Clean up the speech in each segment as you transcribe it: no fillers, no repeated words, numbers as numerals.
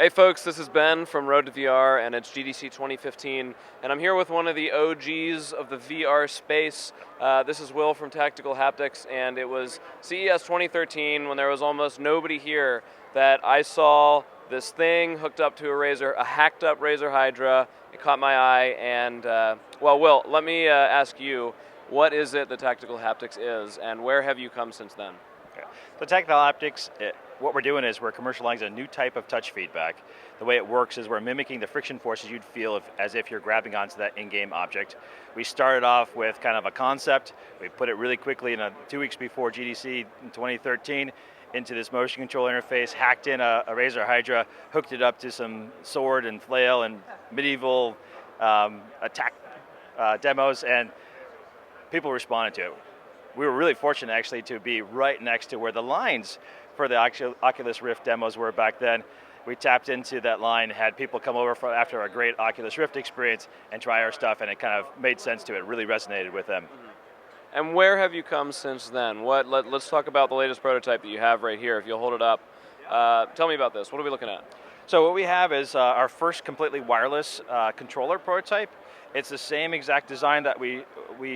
Hey folks, this is Ben from Road to VR, and it's GDC 2015, and I'm here with one of the OGs of the VR space. This is Will from Tactical Haptics, and it was CES 2013 when there was almost nobody here that I saw this thing hooked up to a hacked up Razer Hydra. It caught my eye, and well, Will, let me ask you, what is it that Tactical Haptics is, and where have you come since then? Okay. So Tactile Haptics, what we're doing is we're commercializing a new type of touch feedback. The way it works is we're mimicking the friction forces you'd feel as if you're grabbing onto that in-game object. We started off with kind of a concept. We put it really quickly in 2 weeks before GDC in 2013 into this motion control interface, hacked in a Razer Hydra, hooked it up to some sword and flail and medieval attack demos, and people responded to it. We were really fortunate actually to be right next to where the lines for the Oculus Rift demos were back then. We tapped into that line, had people come over after a great Oculus Rift experience and try our stuff, and it kind of made sense to it, really resonated with them. And where have you come since then? Let's talk about the latest prototype that you have right here. If you'll hold it up, tell me about this. What are we looking at? So what we have is our first completely wireless controller prototype. It's the same exact design that we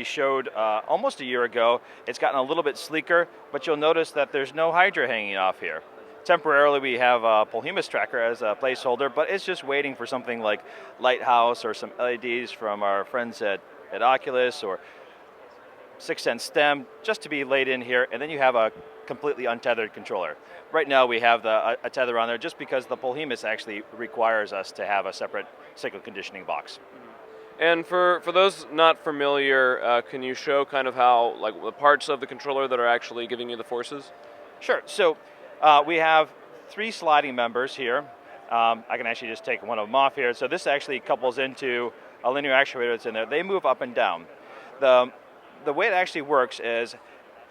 showed almost a year ago. It's gotten a little bit sleeker, but you'll notice that there's no Hydra hanging off here. Temporarily we have a Polhemus tracker as a placeholder, but it's just waiting for something like Lighthouse or some LEDs from our friends at Oculus or Sixth Sense STEM just to be laid in here, and then you have a completely untethered controller. Right now we have a tether on there just because the Polhemus actually requires us to have a separate signal conditioning box. And for those not familiar, can you show kind of how, like, the parts of the controller that are actually giving you the forces? Sure. So we have 3 sliding members here. I can actually just take one of them off here. So this actually couples into a linear actuator that's in there. They move up and down. The way it actually works is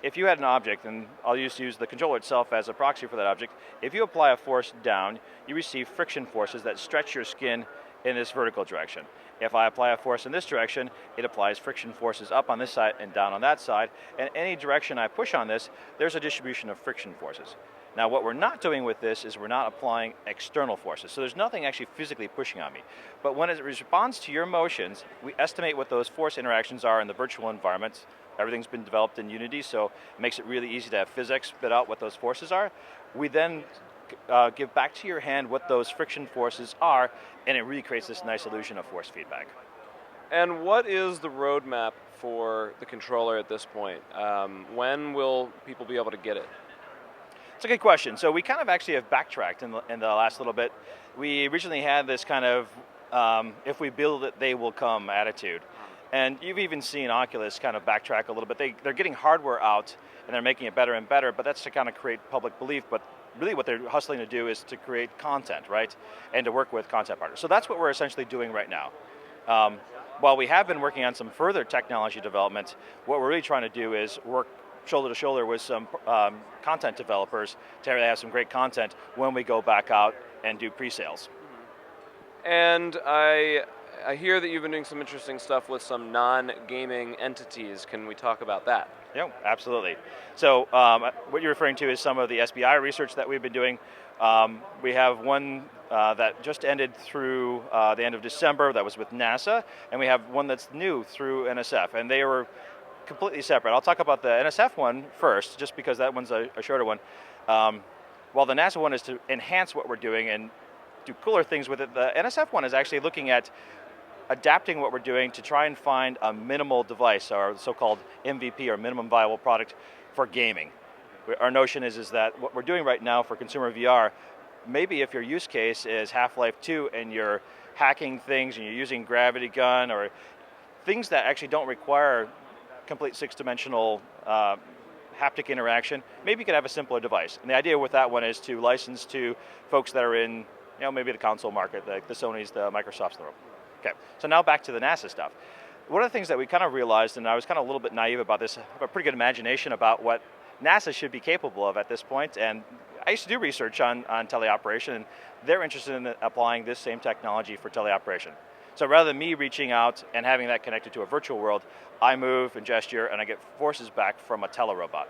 if you had an object, and I'll just use the controller itself as a proxy for that object, if you apply a force down, you receive friction forces that stretch your skin in this vertical direction. If I apply a force in this direction, it applies friction forces up on this side and down on that side, and any direction I push on this, there's a distribution of friction forces. Now what we're not doing with this is we're not applying external forces, so there's nothing actually physically pushing on me. But when it responds to your motions, we estimate what those force interactions are in the virtual environments. Everything's been developed in Unity, so it makes it really easy to have physics spit out what those forces are. We then give back to your hand what those friction forces are, and it really creates this nice illusion of force feedback. And what is the roadmap for the controller at this point? When will people be able to get it? It's a good question. So we kind of actually have backtracked in the last little bit. We originally had this kind of, if we build it, they will come attitude. And you've even seen Oculus kind of backtrack a little bit. They're getting hardware out, and they're making it better and better, but that's to kind of create public belief. But really what they're hustling to do is to create content, right? And to work with content partners. So that's what we're essentially doing right now. While we have been working on some further technology development, what we're really trying to do is work shoulder to shoulder with some content developers to really have some great content when we go back out and do pre-sales. And I hear that you've been doing some interesting stuff with some non-gaming entities. Can we talk about that? Yeah, absolutely. So what you're referring to is some of the SBI research that we've been doing. We have one that just ended through the end of December that was with NASA, and we have one that's new through NSF, and they were completely separate. I'll talk about the NSF one first, just because that one's a shorter one. While the NASA one is to enhance what we're doing and do cooler things with it, the NSF one is actually looking at adapting what we're doing to try and find a minimal device, or so-called MVP, or minimum viable product, for gaming. Our notion is that what we're doing right now for consumer VR, maybe if your use case is Half-Life 2 and you're hacking things and you're using gravity gun or things that actually don't require complete 6-dimensional haptic interaction, maybe you could have a simpler device. And the idea with that one is to license to folks that are in, maybe the console market, like the Sonys, the Microsofts of the world. Okay, so now back to the NASA stuff. One of the things that we kind of realized, and I was kind of a little bit naive about this, I have a pretty good imagination about what NASA should be capable of at this point, and I used to do research on teleoperation, and they're interested in applying this same technology for teleoperation. So rather than me reaching out and having that connected to a virtual world, I move and gesture, and I get forces back from a telerobot.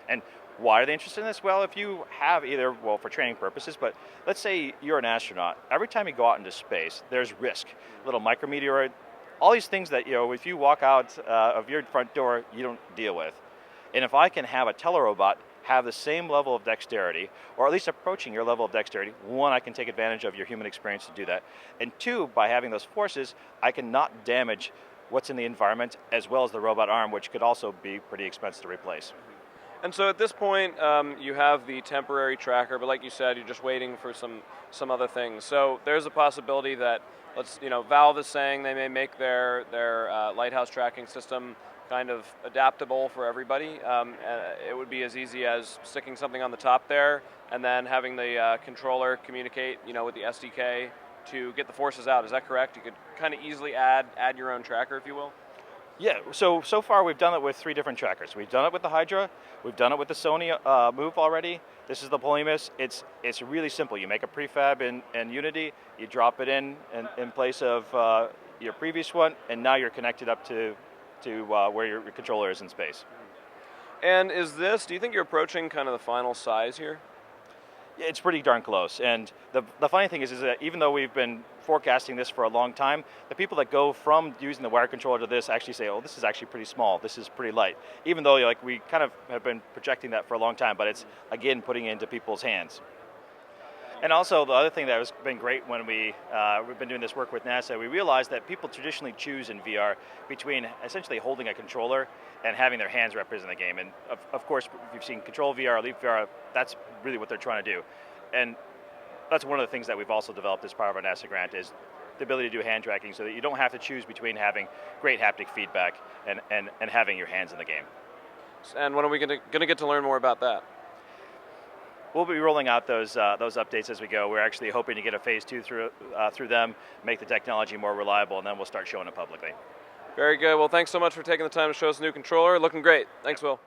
And Why are they interested in this? Well, if you have either, well, for training purposes, but let's say you're an astronaut. Every time you go out into space, there's risk. Little micrometeoroid, all these things that, if you walk out of your front door, you don't deal with. And if I can have a telerobot have the same level of dexterity, or at least approaching your level of dexterity, one, I can take advantage of your human experience to do that. And two, by having those forces, I can not damage what's in the environment as well as the robot arm, which could also be pretty expensive to replace. And so at this point, you have the temporary tracker, but like you said, you're just waiting for some other things. So there's a possibility that, Valve is saying they may make their lighthouse tracking system kind of adaptable for everybody. It would be as easy as sticking something on the top there, and then having the controller communicate, with the SDK to get the forces out. Is that correct? You could kind of easily add your own tracker, if you will. Yeah, so far we've done it with 3 different trackers. We've done it with the Hydra, we've done it with the Sony Move already. This is the Polymus. It's really simple. You make a prefab in Unity, you drop it in place of your previous one, and now you're connected up to where your controller is in space. And do you think you're approaching kind of the final size here? Yeah, it's pretty darn close. And the funny thing is that even though we've been forecasting this for a long time, the people that go from using the wire controller to this actually say, oh, this is actually pretty small, this is pretty light. Even though we kind of have been projecting that for a long time, but it's, again, putting it into people's hands. And also, the other thing that has been great when we've been doing this work with NASA, we realized that people traditionally choose in VR between essentially holding a controller and having their hands represent the game. And of course, if you've seen Control VR, Leap VR, that's really what they're trying to do. And that's one of the things that we've also developed as part of our NASA grant is the ability to do hand tracking so that you don't have to choose between having great haptic feedback and having your hands in the game. And when are we going to get to learn more about that? We'll be rolling out those updates as we go. We're actually hoping to get a phase 2 through them, make the technology more reliable, and then we'll start showing it publicly. Very good. Well, thanks so much for taking the time to show us the new controller. Looking great. Thanks, Will.